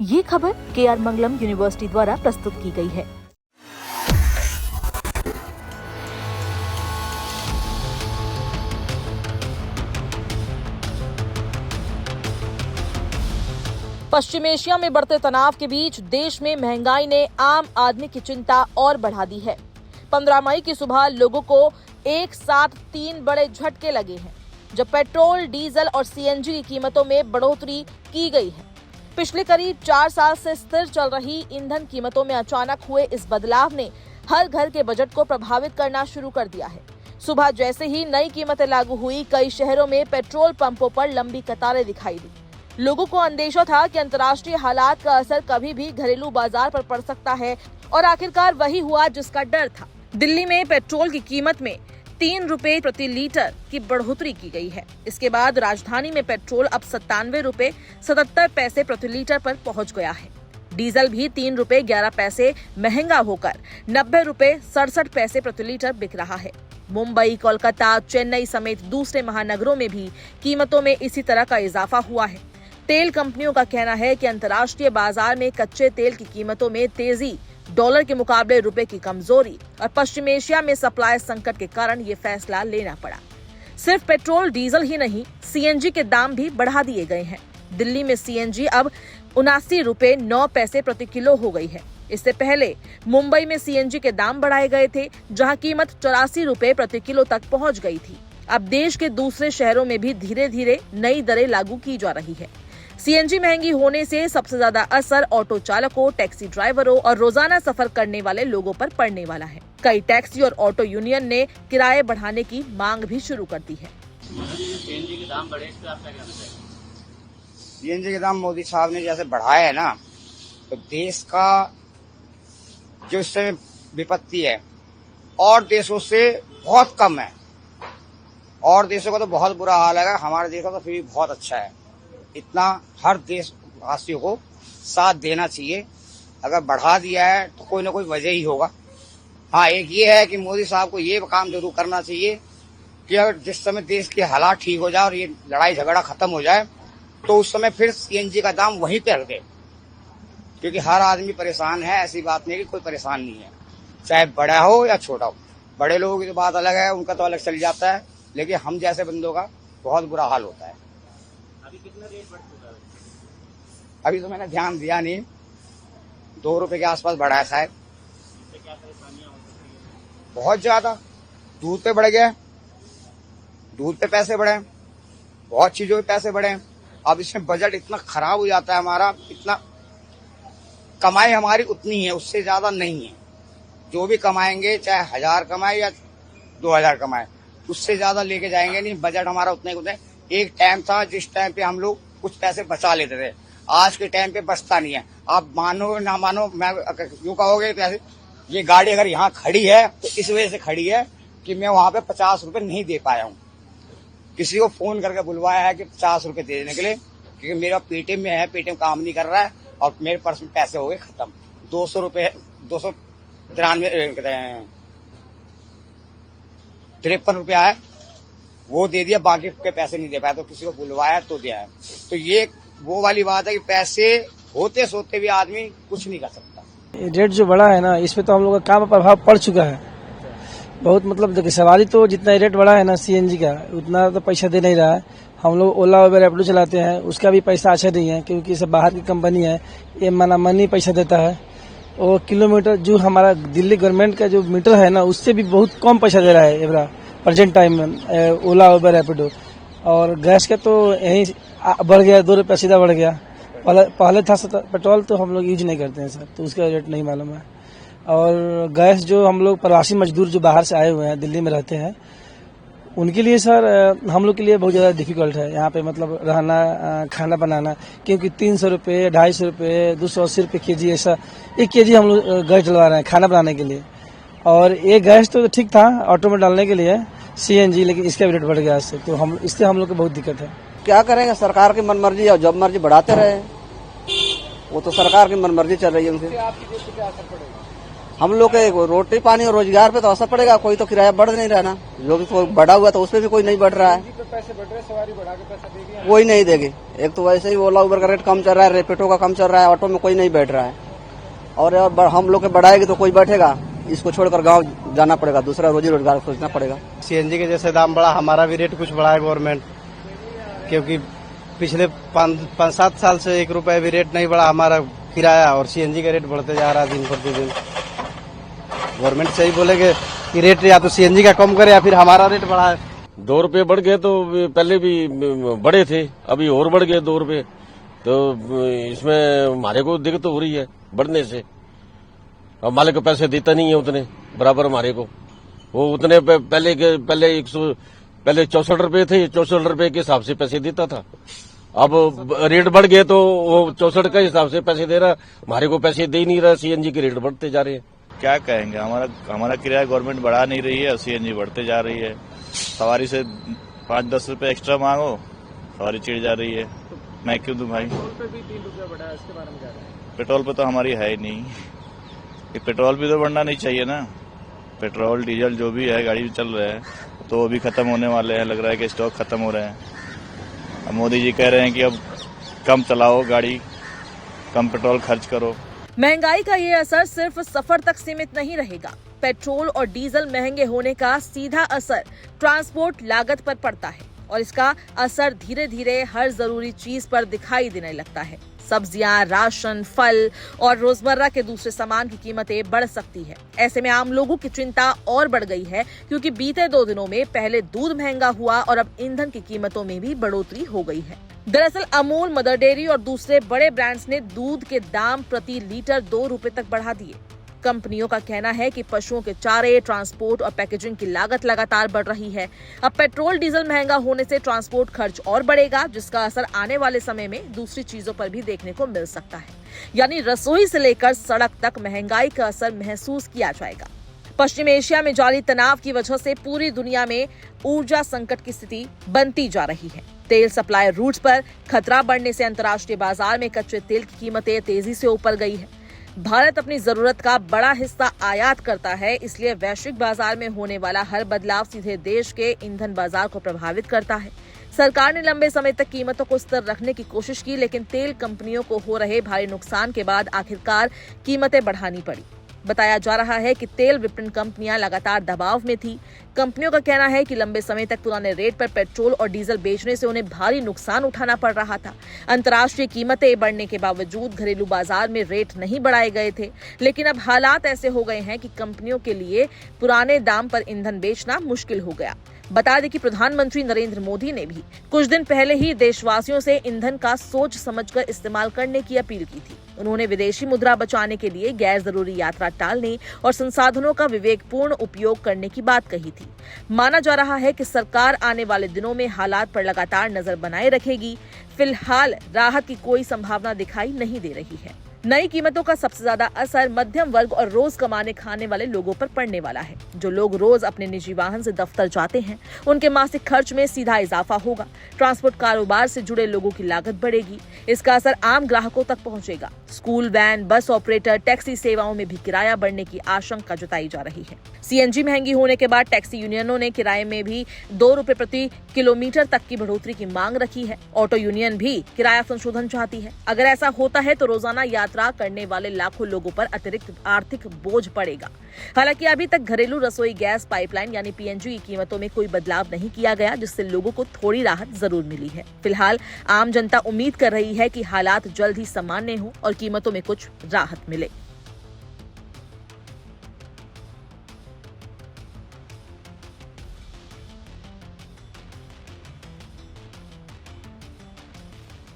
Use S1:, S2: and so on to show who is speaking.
S1: ये खबर KR मंगलम university द्वारा प्रस्तुत की गई है। पश्चिम एशिया में बढ़ते तनाव के बीच देश में महंगाई ने आम आदमी की चिंता और बढ़ा दी है। 15 मई की सुबह लोगों को एक साथ 3 बड़े झटके लगे हैं, जब पेट्रोल, डीजल और CNG की कीमतों में बढ़ोतरी की गई है। पिछले करीब 4 साल से स्थिर चल रही ईंधन कीमतों में अचानक हुए इस बदलाव ने हर घर के बजट को प्रभावित करना शुरू कर दिया है। सुबह जैसे ही नई कीमतें लागू हुई, कई शहरों में पेट्रोल पंपों पर लंबी कतारें दिखाई दी। लोगों को अंदेशा था कि अंतर्राष्ट्रीय हालात का असर कभी भी घरेलू बाजार पर पड़ सकता है, और आखिरकार वही हुआ जिसका डर था। दिल्ली में पेट्रोल की कीमत में 3 रुपए प्रति लीटर की बढ़ोतरी की गई है। इसके बाद राजधानी में पेट्रोल अब 97 रुपए 77 पैसे प्रति लीटर पर पहुंच गया है। डीजल भी 3 रुपए 11 पैसे महंगा होकर 90 रुपए 67 पैसे प्रति लीटर बिक रहा है। मुंबई, कोलकाता, चेन्नई समेत दूसरे महानगरों में भी कीमतों में इसी तरह का इजाफा हुआ है। तेल कंपनियों का कहना है कि अंतर्राष्ट्रीय बाजार में कच्चे तेल की कीमतों में तेजी, डॉलर के मुकाबले रुपए की कमजोरी और पश्चिम एशिया में सप्लाई संकट के कारण ये फैसला लेना पड़ा। सिर्फ पेट्रोल, डीजल ही नहीं, CNG के दाम भी बढ़ा दिए गए हैं। दिल्ली में CNG अब 79 रुपए 9 पैसे प्रति किलो हो गई है। इससे पहले मुंबई में CNG के दाम बढ़ाए गए थे, जहां कीमत 84 रुपए प्रति किलो तक पहुंच गई थी। अब देश के दूसरे शहरों में भी धीरे धीरे नई दरें लागू की जा रही है। CNG महंगी होने से सबसे ज्यादा असर ऑटो चालकों, टैक्सी ड्राइवरों और रोजाना सफर करने वाले लोगों पर पड़ने वाला है। कई टैक्सी और ऑटो यूनियन ने किराए बढ़ाने की मांग भी शुरू कर दी है।
S2: CNG के दाम बढ़े, इस पे आपका क्या कहना है?
S3: CNG के दाम मोदी साहब ने जैसे बढ़ाया है ना, तो देश का जो इस समय विपत्ति है और देशों से बहुत कम है। और देशों का तो बहुत बुरा हाल है, हमारे देश का तो फिर भी बहुत अच्छा है। इतना हर देशवासियों को साथ देना चाहिए। अगर बढ़ा दिया है तो कोई ना कोई वजह ही होगा। हाँ, एक ये है कि मोदी साहब को ये काम जरूर करना चाहिए कि अगर जिस समय देश के हालात ठीक हो जाए और ये लड़ाई झगड़ा खत्म हो जाए, तो उस समय फिर CNG का दाम वहीं पे रख दे, क्योंकि हर आदमी परेशान है। ऐसी बात नहीं कि कोई परेशान नहीं है, चाहे बड़ा हो या छोटा हो। बड़े लोगों की तो बात अलग है, उनका तो अलग चल जाता है, लेकिन हम जैसे बंदों का बहुत बुरा हाल होता है।
S2: अभी कितना रेट बढ़ चुका है?
S3: अभी तो मैंने ध्यान दिया नहीं, 2 रुपए के आसपास बढ़ा है शायद।
S2: क्या परेशानियां हो सकती हैं?
S3: बहुत ज्यादा दूध पे बढ़ गया, दूध पे पैसे बढ़े, बहुत चीजों पे पैसे बढ़े। अब इसमें बजट इतना खराब हो जाता है हमारा, इतना कमाई हमारी उतनी है, उससे ज्यादा नहीं है। जो भी कमाएंगे, चाहे 1000 कमाए या 2000 कमाए, उससे ज्यादा लेके जाएंगे नहीं। बजट हमारा उतना ही उतना है। एक टाइम था जिस टाइम पे हम लोग कुछ पैसे बचा लेते थे, आज के टाइम पे बचता नहीं है। आप मानो ना मानो, मैं यूं कहोगे तो ये गाड़ी अगर यहाँ खड़ी है तो इस वजह से खड़ी है कि मैं वहां पे 50 रुपए नहीं दे पाया हूँ। किसी को फोन करके बुलवाया है कि 50 रुपए दे देने के लिए, क्योंकि मेरा पेटीएम में है, पेटीएम काम नहीं कर रहा है और मेरे पर्स में पैसे हो गए खत्म। 200 रुपए 253 रुपया है, वो दे दिया, बाकी के पैसे नहीं दे पाया। तो किसी को बुलवाया तो दिया है। तो ये वो वाली बात है कि पैसे होते सोते भी आदमी कुछ नहीं कर सकता।
S4: रेट जो बढ़ा है ना, इस पे तो हम लोग का काम प्रभाव पड़ चुका है बहुत। मतलब देखिए, सवारी तो जितना रेट बढ़ा है ना CNG का, उतना तो पैसा दे नहीं रहा है। हम लोग ओला, उबर, रैपिडो चलाते हैं, उसका भी पैसा अच्छा नहीं है, क्योंकि सब बाहर की कंपनी है, ये मनी पैसा देता है। और किलोमीटर जो हमारा दिल्ली गवर्नमेंट का जो मीटर है ना, उससे भी बहुत कम पैसा दे रहा है प्रेजेंट टाइम में ओला, उबर, रैपिडो। और गैस का तो यही बढ़ गया, 2 रुपया सीधा बढ़ गया। पहले था पेट्रोल तो हम लोग यूज नहीं करते हैं सर, तो उसका रेट नहीं मालूम है। और गैस जो हम लोग प्रवासी मजदूर जो बाहर से आए हुए हैं, दिल्ली में रहते हैं, उनके लिए सर हम लोग के लिए बहुत ज़्यादा डिफिकल्ट है यहाँ पे, मतलब रहना, खाना बनाना। क्योंकि 300 रुपये, 250 रुपये, 280 रुपये KG, ऐसा 1 KG हम लोग गैस डलवा रहे हैं खाना बनाने के लिए। और ये गैस तो ठीक था ऑटो में डालने के लिए CNG, लेकिन इसका भी रेट बढ़ गया इससे, तो इससे हम लोग को बहुत दिक्कत है।
S5: क्या करेंगे, सरकार की मनमर्जी और जब मर्जी बढ़ाते रहे, वो तो सरकार की मनमर्जी चल रही है उनसे।
S4: आपकी जेब पे क्या असर पड़ेगा?
S5: हम लोग के रोटी पानी और रोजगार पे तो असर पड़ेगा। कोई तो किराया बढ़ नहीं रहा ना, जो भी तो बढ़ा हुआ तो उसपे भी कोई नहीं बढ़ रहा है।
S4: पैसे बढ़ रहे, सवारी बढ़ा के पैसा देगी,
S5: कोई नहीं देगी। एक तो वैसे ही ओला उबर का रेट कम चल रहा है, रेपिडो का कम चल रहा है, ऑटो में कोई नहीं बैठ रहा है। और हम लोग के बढ़ाएगी तो कोई बैठेगा, इसको छोड़कर गांव जाना पड़ेगा, दूसरा रोजी रोजगार सोचना पड़ेगा।
S6: सीएनजी के जैसे दाम बढ़ा, हमारा भी रेट कुछ बढ़ा है गवर्नमेंट, क्योंकि पिछले 5-7 साल से 1 रुपए भी रेट नहीं बढ़ा हमारा किराया, और सीएनजी का रेट बढ़ते जा रहा है दिन प्रतिदिन। गवर्नमेंट सही बोलेगे कि रेट या तो सीएनजी का कम करे या फिर हमारा रेट बढ़ाए।
S7: 2 रुपये बढ़ गए तो पहले भी बढ़े थे, अभी और बढ़ गए 2 रुपये, तो इसमें हमारे को दिक्कत हो रही है बढ़ने से। अब मालिक को पैसे देता नहीं है उतने बराबर हमारे को, वो उतने पहले 64 रुपये थे, 64 रुपये के हिसाब से पैसे देता था। अब रेट बढ़ गए तो वो 64 के हिसाब से पैसे दे रहा, हमारे को पैसे दे ही नहीं रहा, सीएनजी के रेट बढ़ते जा रहे हैं।
S8: क्या कहेंगे, हमारा किराया गवर्नमेंट बढ़ा नहीं रही है और सीएनजी बढ़ते जा रही है। सवारी से 5-10 रुपए एक्स्ट्रा मांगो, सवारी चिढ़ जा रही है। मैं क्यों दूं भाई?
S4: पेट्रोल पे भी 3 रुपया बढ़ा है, इसके बारे में क्या कहें?
S8: पेट्रोल पे तो हमारी है ही नहीं, ये पेट्रोल भी तो बढ़ना नहीं चाहिए ना। पेट्रोल डीजल जो भी है गाड़ी चल रहे हैं तो वो भी खत्म होने वाले हैं, लग रहा है कि स्टॉक खत्म हो रहे हैं। अब मोदी जी कह रहे हैं कि अब कम चलाओ गाड़ी, कम पेट्रोल खर्च करो।
S1: महंगाई का ये असर सिर्फ सफर तक सीमित नहीं रहेगा। पेट्रोल और डीजल महंगे होने का सीधा असर ट्रांसपोर्ट लागत पर पड़ता है और इसका असर धीरे धीरे हर जरूरी चीज पर दिखाई देने लगता है। सब्जियां, राशन, फल और रोजमर्रा के दूसरे सामान की कीमतें बढ़ सकती है। ऐसे में आम लोगों की चिंता और बढ़ गई है, क्योंकि बीते 2 दिनों में पहले दूध महंगा हुआ और अब ईंधन की कीमतों में भी बढ़ोतरी हो गई है। दरअसल अमूल, मदर डेयरी और दूसरे बड़े ब्रांड्स ने दूध के दाम प्रति लीटर 2 रुपए तक बढ़ा दिए। कंपनियों का कहना है कि पशुओं के चारे, ट्रांसपोर्ट और पैकेजिंग की लागत लगातार बढ़ रही है। अब पेट्रोल डीजल महंगा होने से ट्रांसपोर्ट खर्च और बढ़ेगा, जिसका असर आने वाले समय में दूसरी चीजों पर भी देखने को मिल सकता है। यानी रसोई से लेकर सड़क तक महंगाई का असर महसूस किया जाएगा। पश्चिम एशिया में जारी तनाव की वजह से पूरी दुनिया में ऊर्जा संकट की स्थिति बनती जा रही है। तेल सप्लाई रूट्स पर खतरा बढ़ने से अंतर्राष्ट्रीय बाजार में कच्चे तेल की कीमतें तेजी से ऊपर गई है। भारत अपनी जरूरत का बड़ा हिस्सा आयात करता है, इसलिए वैश्विक बाजार में होने वाला हर बदलाव सीधे देश के ईंधन बाजार को प्रभावित करता है। सरकार ने लंबे समय तक कीमतों को स्थिर रखने की कोशिश की, लेकिन तेल कंपनियों को हो रहे भारी नुकसान के बाद आखिरकार कीमतें बढ़ानी पड़ी। बताया जा रहा है कि तेल विपणन कंपनियां लगातार दबाव में थी। कंपनियों का कहना है कि लंबे समय तक पुराने रेट पर पेट्रोल और डीजल बेचने से उन्हें भारी नुकसान उठाना पड़ रहा था। अंतर्राष्ट्रीय कीमतें बढ़ने के बावजूद घरेलू बाजार में रेट नहीं बढ़ाए गए थे, लेकिन अब हालात ऐसे हो गए हैं कि कंपनियों के लिए पुराने दाम पर ईंधन बेचना मुश्किल हो गया। बता दें कि प्रधानमंत्री नरेंद्र मोदी ने भी कुछ दिन पहले ही देशवासियों से ईंधन का सोच समझकर इस्तेमाल करने की अपील की थी। उन्होंने विदेशी मुद्रा बचाने के लिए गैर जरूरी यात्रा टालने और संसाधनों का विवेकपूर्ण उपयोग करने की बात कही थी। माना जा रहा है कि सरकार आने वाले दिनों में हालात पर लगातार नजर बनाए रखेगी। फिलहाल राहत की कोई संभावना दिखाई नहीं दे रही है। नई कीमतों का सबसे ज्यादा असर मध्यम वर्ग और रोज कमाने खाने वाले लोगों पर पड़ने वाला है। जो लोग रोज अपने निजी वाहन से दफ्तर जाते हैं, उनके मासिक खर्च में सीधा इजाफा होगा। ट्रांसपोर्ट कारोबार से जुड़े लोगों की लागत बढ़ेगी। इसका असर आम ग्राहकों तक पहुंचेगा। School van, bus operator, taxi सेवाओं में भी किराया बढ़ने की आशंका जताई जा रही है। सीएनजी महंगी होने के बाद टैक्सी यूनियनों ने किराए में भी 2 रुपए प्रति किलोमीटर तक की बढ़ोतरी की मांग रखी है। ऑटो यूनियन भी किराया संशोधन चाहती है। अगर ऐसा होता है तो रोजाना यात्रा करने वाले लाखों लोगों पर अतिरिक्त आर्थिक बोझ पड़ेगा। हालांकि अभी तक घरेलू रसोई गैस पाइपलाइन यानी पीएनजी की कीमतों में कोई बदलाव नहीं किया गया, जिससे लोगों को थोड़ी राहत जरूर मिली है। फिलहाल आम जनता उम्मीद कर रही है कि हालात जल्द ही सामान्य हो और कीमतों में कुछ राहत मिले।